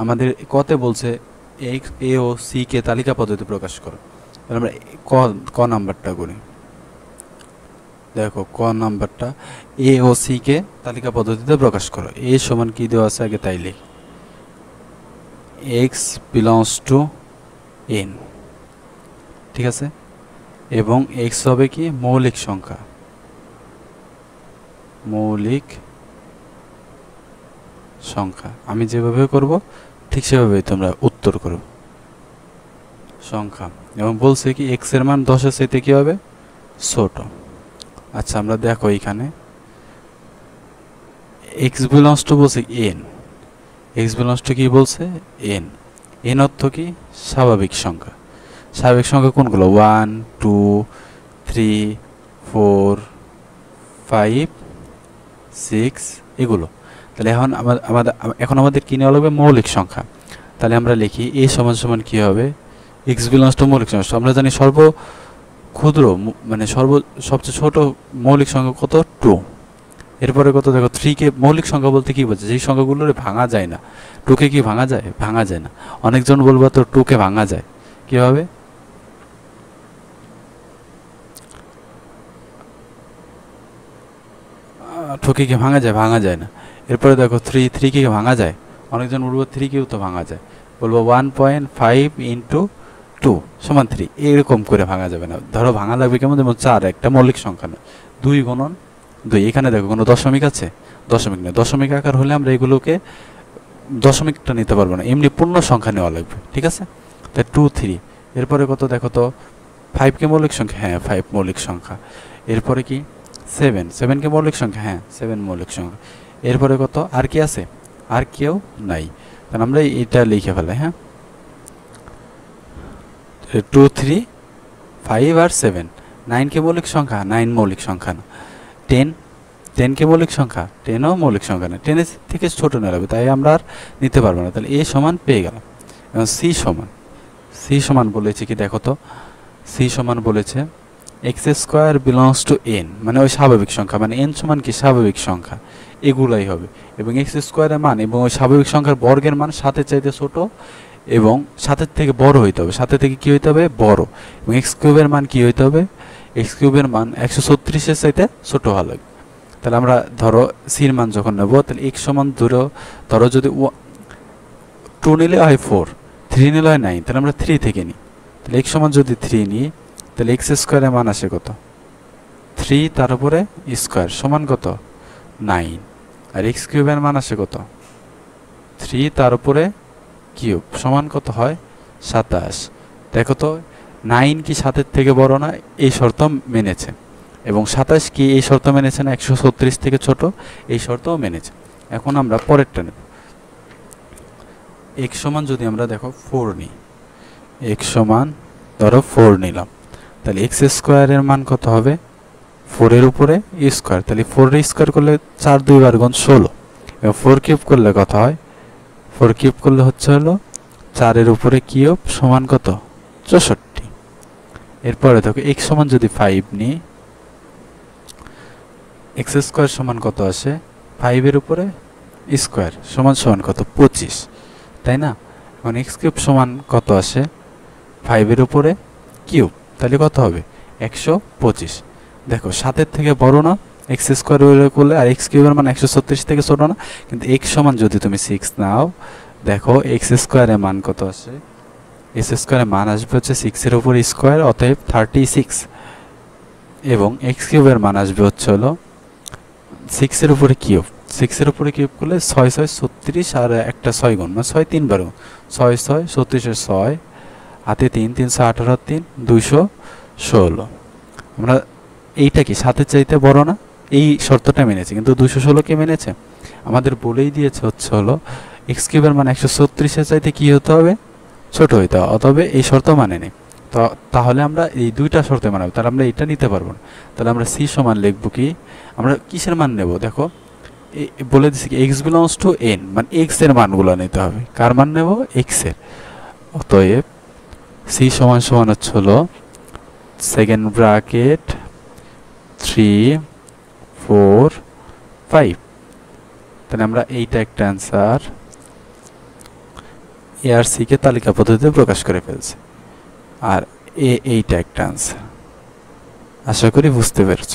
আমাদের কতে বলছে এ ও সি কে তালিকা পদ্ধতি প্রকাশ করো। তাহলে আমরা ক নাম্বারটা করি। দেখো ক নাম্বারটা এ ও সি কে তালিকা পদ্ধতিতে প্রকাশ করো। এ সমান কি দেওয়া আছে আগে তাই লিখ, এক্স বিলংস টু এন, ঠিক আছে। এবং এক্স হবে কি মৌলিক সংখ্যা, মৌলিক সংখ্যা। আমি যেভাবে করব ঠিক সেভাবে তোমরা উত্তর করো। সংখ্যা এবং বলছে কি এক্স এর মান 10-এর চাইতে কি হবে ছোট। আচ্ছা আমরা দেখো এখানে এক্স বিলংস টু বলছে এন, এক্স বিলংস টু কি বলছে এন। এন অর্থ কি স্বাভাবিক সংখ্যা। স্বাভাবিক সংখ্যা কোনগুলো 1 2 3 4 5 6 এগুলো। তাহলে এখন আমাদের কি নেওয়া লাগবে মৌলিক সংখ্যা। তাহলে আমরা লিখি এ সমান সমান কি হবে এক্স বিলংস টু মৌলিক সংখ্যা। আমরা জানি ক্ষুদ্র মানে সবচেয়ে ছোট মৌলিক সংখ্যা কত 2। এরপরে কত দেখো 3 কে মৌলিক সংখ্যা বলতে কি বলছে যেই সংখ্যাগুলো ভাঙা যায় না। 2 কে কি ভাঙা যায়? ভাঙা যায় না। অনেকজন বলবো তো 2 কে ভাঙা যায় কিভাবে? 2 কে কি ভাঙা যায়? ভাঙা যায় না। এরপরে দেখো 3 কে ভাঙা যায়? অনেকজন বলবো 3 কেও তো ভাঙা যায়। বলবো 1.5 ইন্টু 2 সমান 3, এরকম করে ভাঙা যাবে না। ধরো ভাঙা লাগবে কেমন, যেমন 4 একটা মৌলিক সংখ্যা না, 2 গুণন 2। এখানে দেখো কোনো দশমিক আছে? দশমিক নেই। দশমিক আকার হলে আমরা এগুলোকে দশমিকটা নিতে পারবো না, এমনি পূর্ণ সংখ্যা নেওয়া লাগবে, ঠিক আছে। তাই 2 3। এরপরে কত দেখো তো 5 কে মৌলিক সংখ্যা? হ্যাঁ 5 মৌলিক সংখ্যা। এরপরে কি 7 কে মৌলিক সংখ্যা? হ্যাঁ 7 মৌলিক সংখ্যা। এরপরে কত আর কি আছে? আর কেউ নাই। তাহলে আমরা এটা লিখে ফেলাই। হ্যাঁ 2 3 5 আর 7। 9 কে মৌলিক সংখ্যা? 9 মৌলিক সংখ্যা না। 10 কে মৌলিক সংখ্যা? 10ও মৌলিক সংখ্যা না। 10 থেকে ছোট নেওয়া লাগবে, তাই আমরা আর নিতে পারবো না। তাহলে এ সমান পেয়ে গেলাম। এবং সি সমান বলেছে কি দেখো তো, সি সমান বলেছে x square belongs to N, মানে ওই স্বাভাবিক সংখ্যা, মানে এন সমান কি স্বাভাবিক সংখ্যা, এগুলাই হবে। এবং এক্স স্কোয়ারের মান এবং ওই স্বাভাবিক সংখ্যার বর্গের মান 7-এর চাইতে ছোট এবং 7-এর থেকে বড় হইতে হবে। 7-এর থেকে কি হইতে হবে? বড়। এবং এক্স কিউবের মান কি হইতে হবে? এক্স কিউবের মান 136-এর চাইতে ছোট হওয়া লাগবে। তাহলে আমরা ধরো সির মান যখন নেব, তাহলে এক্স সমান ধরো যদি 2 নিলে হয় 4, 3 নিলে হয় 9, তাহলে আমরা 3 থেকে নিই। তাহলে এক্স সমান যদি 3 নিই, তাহলে এক্স স্কোয়ারের মান আসে কত? 3 তার উপরে স্কোয়ার সমান কত? 9। আর এক্স কিউবের মান আসে কত? 3 তার উপরে কিউব সমান কত হয়? 27। দেখো তো 9 কি 7-এর থেকে বড় না? এই শর্ত মেনেছে। এবং 27 কি এই শর্ত মেনেছে না 136 থেকে ছোট? এই শর্তও মেনেছে। এখন আমরা পরেরটা নেব। x সমান যদি আমরা দেখো 4 নিই, x সমান ধরো 4 নিলাম, তাহলে এক্স স্কোয়ারের মান কত হবে? 4 এর উপরে স্কোয়ার, তাহলে 4 এর স্কোয়ার করলে 4 2 বার গুণ 16। এবং 4 কিউব করলে কত হয়? 4 কিউব করলে হচ্ছে হলো 4 এর উপরে কিউব সমান কত? 64। এরপরে দেখো x সমান যদি 5 নিই, এক্স স্কোয়ার সমান কত আসে? 5 এর উপরে স্কোয়ার সমান সমান কত? 25, তাই না? এখন এক্স কিউব সমান কত আসে? 5 এর উপরে কিউব, তাহলে কত হবে? 125। দেখো 7-এর থেকে বড় না এক্স স্কোয়ার করলে, আর এক্স কিউবের মান 136 থেকে ছোট না। কিন্তু এক্স সমান যদি তুমি 6 নাও, দেখো এক্স স্কোয়ারের মান কত আসে? এক্স স্কোয়ারের মান আসবে হচ্ছে 6 এর উপরে স্কোয়ার, অতএব 36। এবং এক্স কিউবের মান আসবে হচ্ছে হলো 6 এর উপরে কিউব। 6 এর উপরে কিউব করলে 6 6 36 আর একটা 6 গুণ, মানে 6 3 বার গুণ, 6 6 36 এর 6 হাতে 3 318 3 216। আমরা এইটা কি 7-এর চাইতে বড় না? এই শর্তটা মেনেছে, কিন্তু 216 কে মেনেছে? আমাদের বলেই দিয়েছে হচ্ছে হলো এক্স কিউবের মান 136-এর চাইতে কি হতে হবে? ছোট হইতে হবে, অতএব এই শর্ত মানে নেই। তাহলে আমরা এই দুইটা শর্তে মানাবো, তাহলে আমরা এটা নিতে পারবো না। তাহলে আমরা সি সমান লিখবো কি, আমরা কিসের মান নেব? দেখো বলে দিচ্ছি কি এক্স বিলংস টু এন, মানে এক্স এর মানগুলো নিতে হবে। কার মান নেব? এক্স এর। অতএব সি সমান সমান হচ্ছে হলো সেকেন্ড ব্র্যাকেট 3 4 5। তাহলে আমরা এইটা একটা অ্যান্সার এ আর সি কে তালিকা পদ্ধতিতে প্রকাশ করে ফেলছে। আর এইটা একটা আনসার। আশা করি বুঝতে পেরেছ।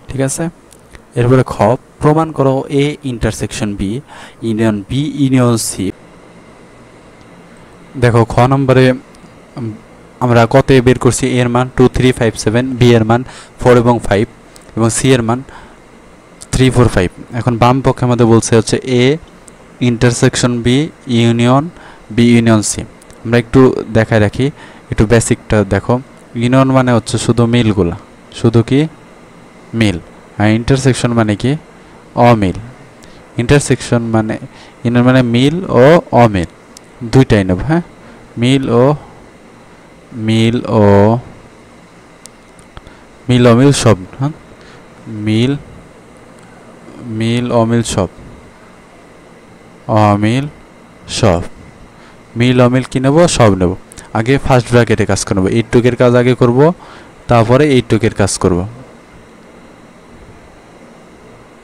ঠিক আছে, এরপরে খ, প্রমাণ করো A intersection B union C. দেখো খ নম্বরে আমরা কত বের করছি, এর মান 2 3 5 7, বি এর মান 4 এবং 5 এবং সি এর মান 3 4 5। এখন বাম পক্ষে আমাদের বলছে হচ্ছে A intersection B union C. আমরা একটু দেখায় রাখি, একটু বেসিকটা দেখো। ইউনিয়ন মানে হচ্ছে শুধু মিলগুলা, শুধু কি মিল, আর ইন্টারসেকশন মানে কি অমিল। ইন্টারসেকশন মানে ইউনিয়ন মানে মিল ও অমিল দুইটাই নেব। হ্যাঁ, মিল অমিল সব। হ্যাঁ, মিল অমিল সব, অমিল সব, মিল অমিল কি নেব, সব নেব। আগে ফার্স্ট ব্র্যাকেটে কাজ করব, এইটুকের কাজ আগে করব, তারপরে এইটুকের কাজ করব।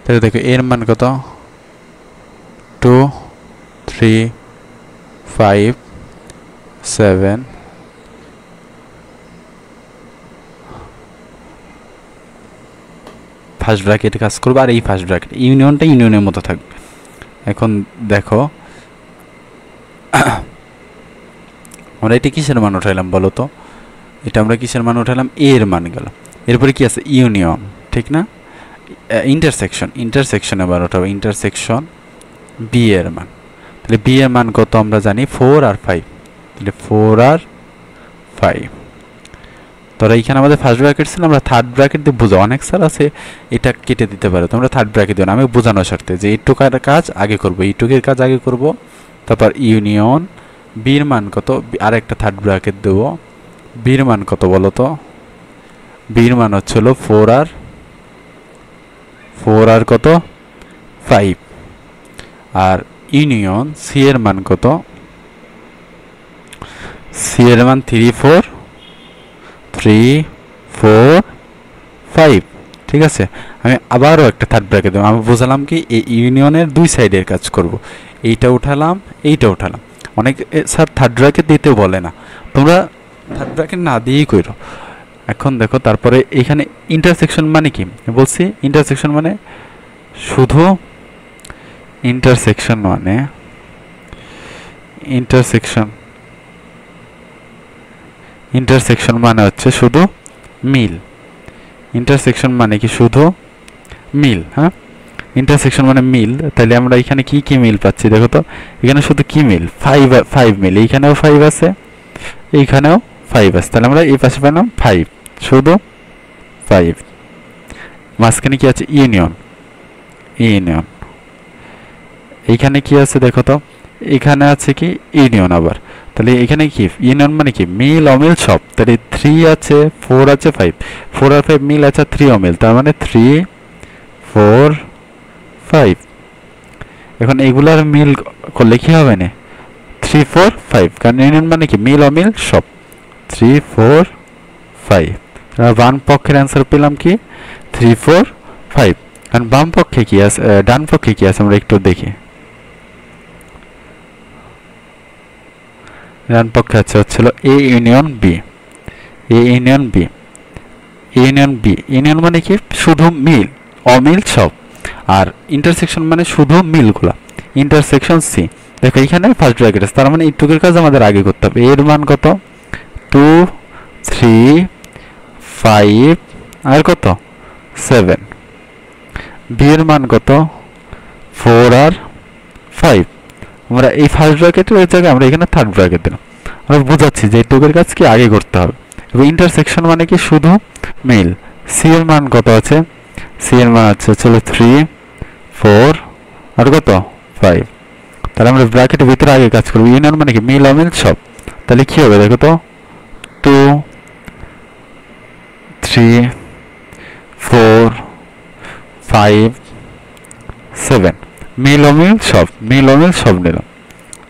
তাহলে দেখো এর মান কত, 2 3 5 7 ফার্স্ট ব্র্যাকেটে কাজ করবো, আর এই ফার্স্ট ব্র্যাকেট ইউনিয়নটা ইউনিয়নের মতো থাকবে। এখন দেখো আমরা এটা কিসের মান উঠাইলাম বলো তো, এটা আমরা কিসের মান উঠাইলাম, এর মান গেল। এরপরে কি আছে, ইউনিয়ন, ঠিক না। ইন্টারসেকশন এবার উঠাবো, ইন্টারসেকশন বি এর মান। তাহলে বি এর মান কত আমরা জানি, 4 আর 5। তাহলে 4 আর 5। তোরা এইখানে আমাদের ফার্স্ট ব্র্যাকেট ছিল, আমরা থার্ড ব্র্যাকেট দিয়ে বোঝাও। অনেক স্যার আছে এটা কেটে দিতে পারে, তোমরা থার্ড ব্র্যাকেট দিও না, আমি বোঝানোর স্বার্থে যে এইটুকার কাজ আগে করবো, এইটুকের কাজ আগে করব, তারপর ইউনিয়ন বির মান কত, আর একটা থার্ড ব্র্যাকেট দেবো। বির মান কত বলো তো, বির মান হচ্ছিল 4 আর কত 5। আর ইউনিয়ন সি এর মান কত, সি এর মান 3 4 5। ঠিক আছে, আমি আবারও একটা থার্ড ব্র্যাকেট দেবো। আমি বোঝালাম কি এই ইউনিয়নের দুই সাইডের কাজ করব, এইটা উঠালাম, এইটা উঠালাম। অনেক স্যার থার্ড ব্র্যাকেট দিতে বলে না, তোমরা থার্ড ব্র্যাকেট না দিয়েই করো। এখন দেখো তারপরে এখানে ইন্টারসেকশন মানে কি বলছি, ইন্টারসেকশন মানে শুধু ইন্টারসেকশন মানে হচ্ছে শুধু মিল। ইন্টারসেকশন মানে কি শুধু মিল। হ্যাঁ, ইন্টারসেকশন মানে মিল। তাহলে আমরা এখানে কি কি মিল পাচ্ছি দেখো তো, এখানে শুধু কি মিল, 5 মিল, এইখানেও 5 আছে, এইখানেও 5 আছে। তাহলে আমরা এই পাশে পেলাম 5, শুধু 5। মাঝখানে কি আছে, ইউনিয়ন। এইখানে কি আছে দেখো তো, এখানে আছে কি ইউনিয়ন। আবার তাহলে এখানে কি ইউনিয়ন মানে কি মিল অমিল সব। তাহলে 3 আছে, 4 আছে, 5, 4 আর 5 মিল আছে, 3 অমিল, তার মানে 3 4 5। এখন এগুলার মিল করলে কি হবে না, 3 4 5, কারণ ইউনিয়ন মানে কি মিল অমিল সব, 3 4 5। বাম পক্ষের অ্যান্সার পেলাম কি 3 4 5। কারণ বাম পক্ষে কি আছে, ডান পক্ষে কি আছে আমরা একটু দেখি। ডান পক্ষে আছে হচ্ছিল এ ইউনিয়ন বি। ইউনিয়ন মানে কি শুধু মিল অমিল সব, আর ইন্টারসেকশন মানে শুধু মিলগুলা, ইন্টারসেকশন সি। দেখো এখানে ফার্স্ট ব্র্যাকেট আছে, তার মানে এইটুকুর কাজ আমাদের আগে করতে হবে। এর মান কত, 2 3 5 আর কত 7। বি এর মান কত, 4 আর 5। আমরা এই ফার্স্ট ব্র্যাকেটের ওই জায়গায় আমরা এখানে থার্ড ব্র্যাকেট দিলাম। আমরা বোঝাচ্ছি যে এইটুকুর কাজ কি আগে করতে হবে। এবং ইন্টারসেকশন মানে কি শুধু মিল। সি এর মান কত আছে, সি এর মান আছে চলো 3 4 আর কত 5। তাহলে আমরা ব্র্যাকেটের ভিতরে আগে কাজ করবো। ইউনিয়ন মানে কি মিল অমিল সব। তাহলে কি হবে দেখো তো, 2 3 4 5 7, মিল অমিল সব নিলাম।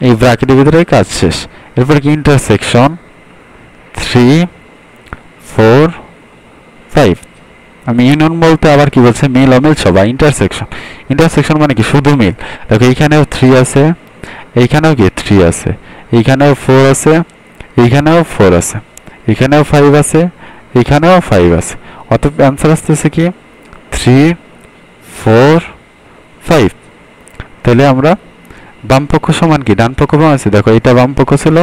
এই ব্র্যাকেটের ভিতরে কাজ শেষ। এরপর কি ইন্টারসেকশন 3 4 5। আমি ইউনিয়ন বলতে আবার কি বলছে, মিল অমিল সব। ইন্টারসেকশন মানে কি শুধু মিল। দেখো এখানেও 3 আছে, এইখানেও কি 3 আছে, এইখানেও 4 আছে, এইখানেও 4 আছে, এখানেও 5 আছে, এখানেও 5 আছে। অতএব অ্যান্সার আসতেছে কি 3 4 5। তাহলে আমরা বাম পক্ষ সমান কি ডান পক্ষ প্রমাণ আছে। দেখো এটা বাম পক্ষ ছিল,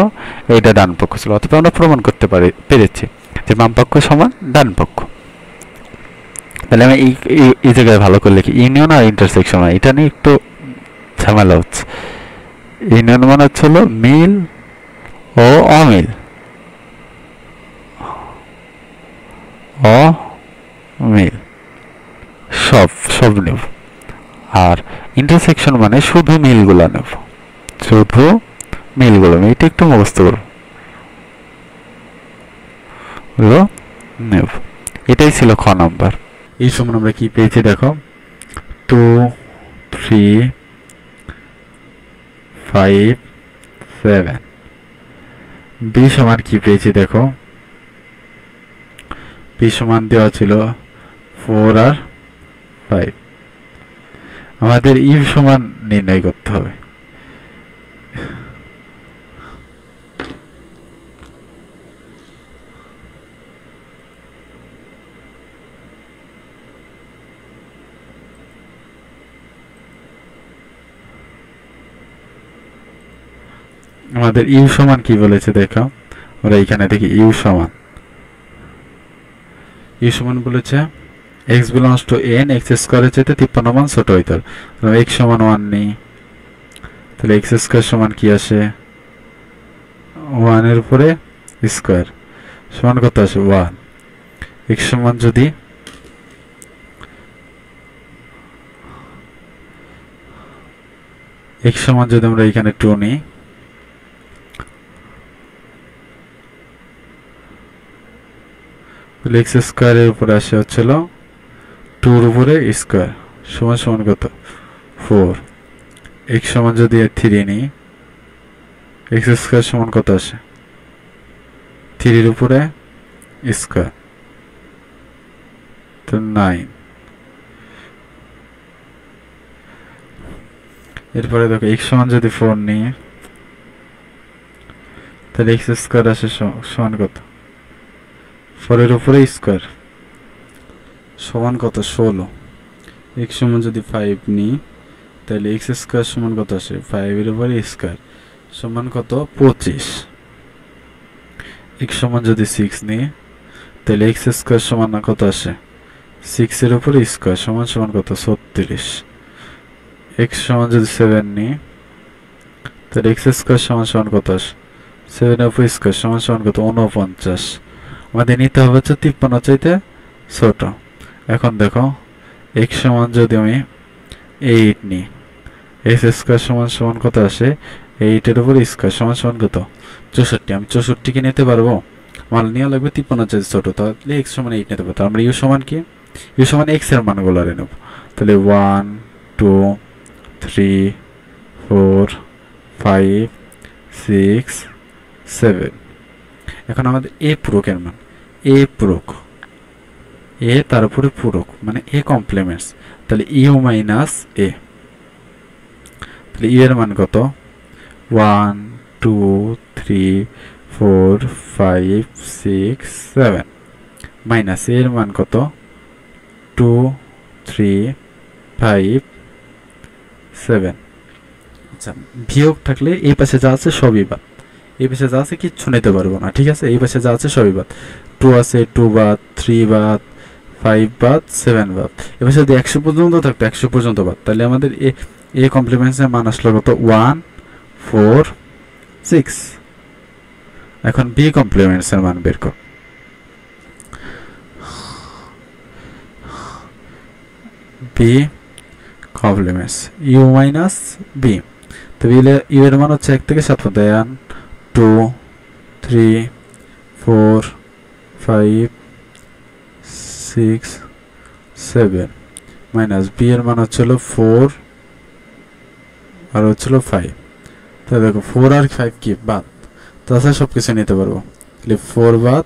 এটা ডান পক্ষ ছিল। অতএব আমরা প্রমাণ করতে পেরেছি যে বাম পক্ষ সমান ডান পক্ষ। তাহলে আমি এই জায়গায় ভালো করে লিখি ইউনিয়ন আর ইন্টারসেকশন। এটা নিয়ে একটু ঝামেলা হচ্ছে। ইউনিয়ন মানে হচ্ছে হলো মিল ও অমিল, অমিল সব নেব। আর ইন্টারসেকশন মানে শুধু মিলগুলো নেব, শুধু মিলগুলো। এটা একটু মুখস্থ করব নেব। এটাই ছিল খ নাম্বার। এই সময় আমরা কি পেয়েছি দেখো 2 3 5 7। বি সমান কি পেয়েছি দেখো, বি সমান দেওয়া ছিল 4 আর 5। আমাদের ই সমান নির্ণয় করতে হবে। আমাদের ইউ সমান কি বলেছে দেখো, আমরা এখানে দেখি ইউ সমান বলেছে x belongs to n, x স্কয়ারের চাইতে 53 মান ছোট হইতে হবে। তাহলে x সমান 1 নেই, তাহলে x স্কয়ার সমান কি আসে 1 এর উপরে স্কয়ার সমান কত আসে 1। x সমান যদি আমরা এখানে 2 নিই, তাহলে x স্কয়ারের উপরে আসে হচ্ছিল 2 এর উপরে স্কয়ার সমান কত 4। x সমান যদি 3 নিই, x স্কয়ার সমান কত আসে 3 এর উপরে স্কয়ার, তো 9। এরপরে দেখো x সমান যদি 4 নিই, তাহলে x স্কয়ার আসে সমান কত 4 এর উপরে স্কয়ার সমান কত 16। x সমান যদি 5 নিই, তাহলে x স্কয়ার সমান কত আসে 5 এর উপরে স্কয়ার সমান কত 25। x সমান যদি 6 নিই, তাহলে x স্কয়ার সমান কত আসে 6 এর উপরে স্কয়ার সমান কত 36। x সমান যদি 7 নিই, তাহলে x স্কয়ার সমান কত আসে 7 এর উপরে স্কয়ার সমান কত 49। আমাদের নিতে হবে হচ্ছে 53 চাইতে ছোট। এখন দেখো x সমান যদি আমি 8 নিই, x স্কয়ার সমান কত আসে 8 এর উপর স্কয়ার সমান কত 64। আমি 64 কে নিতে পারবো, আমার নেওয়া লাগবে 53 চাইতে ছোট, তাহলে x সমান 8 নিতে পারবো। আমরা u সমান কি, u সমান x এর মানগুলো নেব। তাহলে 1 2 3 4 5 6 7। এখন আমাদের a পূরকের মান, a পূরক, a তার উপরে পূরক মানে a কমপ্লিমেন্টস, তাহলে u মাইনাস a। তাহলে u এর মান কত 1 2 3 4 5 6 7 মাইনাস a এর মান কত 2 3 5 7। আচ্ছা, বিয়োগ থাকলে এই পাশে যা আছে সবই বাদ, এই পাশে যা আছে কিচ্ছু নিতে পারবো না, ঠিক আছে। এই পাশে যা আছে সবই বাদ, 2 আছে 2 বাদ, 3 বাদ, 5 বাদ, 7 বাদ। এবার যদি 100 পর্যন্ত থাকতো 100 পর্যন্ত বাদ, তাহলে আমাদের এ কমপ্লিমেন্টসের মান আসলো কত 1 4 6। এখন বি কমপ্লিমেন্টসের মান বের কর। B complements U minus B, তো ইউ এর মান হচ্ছে 1 থেকে 7 পর্যন্ত 1 2 3 4 5 6 7 মাইনাস বি এর মান হচ্ছিল 4 আর হচ্ছিল 5। তাহলে দেখো 4 আর 5 কি বাদ, তাছাড়া সব কিছু নিতে পারবো। তাহলে 4 বাদ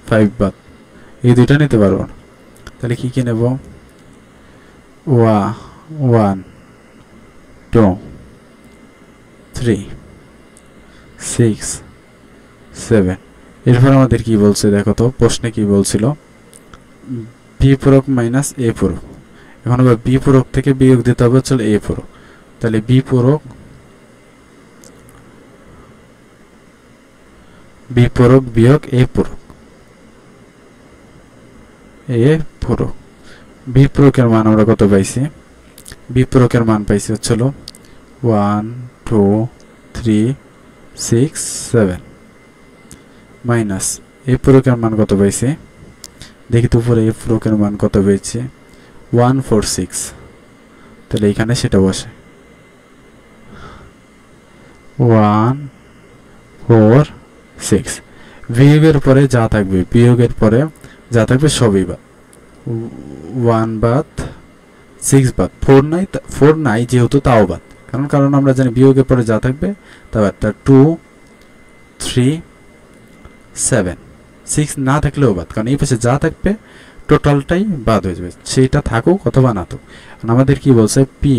5 বাদ, এই দুইটা নিতে পারবো না। তাহলে কি কি নেব 1 2 3 6 7। এরপর আমাদের কি বলছে দেখো তো, প্রশ্নে কি বলছিল, বি পূরক মাইনাস এ পূরক। এখন আবার বি পূরক থেকে বিয়োগ দিতে হবে হচ্ছে এ পূরক। তাহলে বি পূরক বিয়োগ এ পূরক, বি পূরকের মান আমরা কত পাইছি? বি পূরকের মান পাইছি হচ্ছিল 1 2 3 6 7 মাইনাস এ পূরকের মান কত পাইছি দেখি তো, উপরে এ পূরকের মান কত পেয়েছি 1 4 6। তাহলে এখানে সেটা বসে 1 4 6। বিয়োগের পরে যা থাকবে, বিয়োগের পরে যা থাকবে সবই বাদ, 1 বাদ, 6 বাদ, 4 নাই যেহেতু তাও বাদ, কারণ আমরা জানি বিয়োগের পরে যা থাকবে তা বাদ। 2 3 7 6 না থাকলেও বাদ, কারণ এই পাশে যা থাকবে টোটালটাই বাদ হয়ে যাবে, সেইটা থাকুক অথবা না থাকুক। আমাদের কি বলছে, পি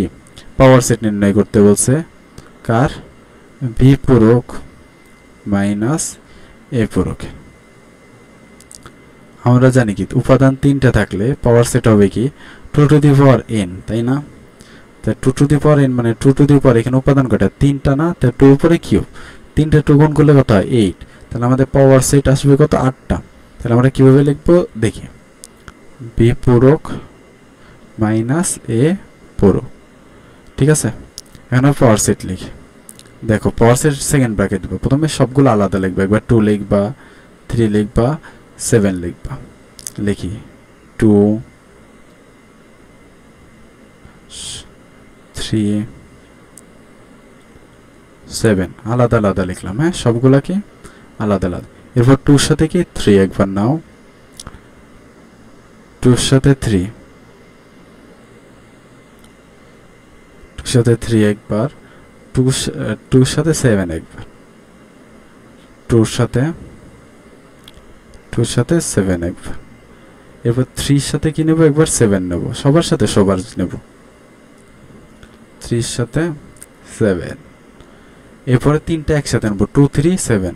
পাওয়ার সেট নির্ণয় করতে বলছে, কার? বি পূরক মাইনাস এ পূরকে। আমরা জানি কি উপাদান 3টা থাকলে পাওয়ার সেট হবে কি 2 টু দি পাওয়ার n, তাই না? তা 2 টু দি পাওয়ার n মানে 2 টু দি পাওয়ার, এখানে উপাদান কয়টা? 3টা না? তা 2 উপরে কিউব, 3টা 2 গুণ করলে কত হয় 8। তাহলে আমাদের পাওয়ার সেট আসবে কত? 8টা। তাহলে আমরা কিভাবে লিখবো দেখি, বি পূরক মাইনাস এ পূরক, ঠিক আছে? এখন পাওয়ার সেট লিখি, দেখো পাওয়ার সেট সেকেন্ড ব্র্যাকেট দেবো, প্রথমে সবগুলো আলাদা লিখবা, একবার 2 লিখবা, 3 লিখবা, 7 লিখবা। লিখি 2 3 7 আলাদা আলাদা লিখলাম, হ্যাঁ সবগুলাকে আলাদা আলাদা। এরপর 2 এর সাথে কি 3 একবার নাও, 2 এর সাথে 3, 2 এর সাথে 3 একবার, 2 এর সাথে 7 একবার, 2 এর সাথে 7 একবার। এরপর 3 এর সাথে কি নেব? একবার 7 নেব, সবার সাথে সবার নেব, 3 এর সাথে 7। এরপরে 3টা একসাথে নেব, 2 3 7,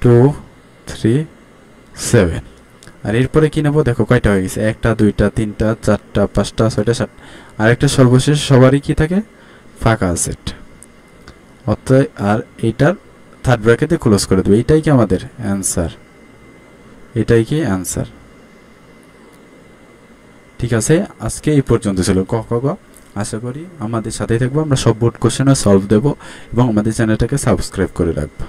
2 3 7। আর এরপরে কি নেব দেখো কয়টা হয়ে গেছে, 1টা 2টা 3টা 4টা 5টা 6টা 7। আর একটা সর্বশেষ সবারই কি থাকে? ফাঁকা সেট। অতএব আর এইটার থার্ড ব্র্যাকেটে ক্লোজ করে দেব। এটাই কি আমাদের অ্যান্সার, এটাই কি অ্যান্সার। ঠিক আছে, আজকে এই পর্যন্ত ছিল ক খ গ। আশা করি আমাদের সাথেই থাকবো, আমরা সব বোর্ড কোশ্চেনও সলভ দেব এবং আমাদের চ্যানেলটাকে সাবস্ক্রাইব করে রাখবো।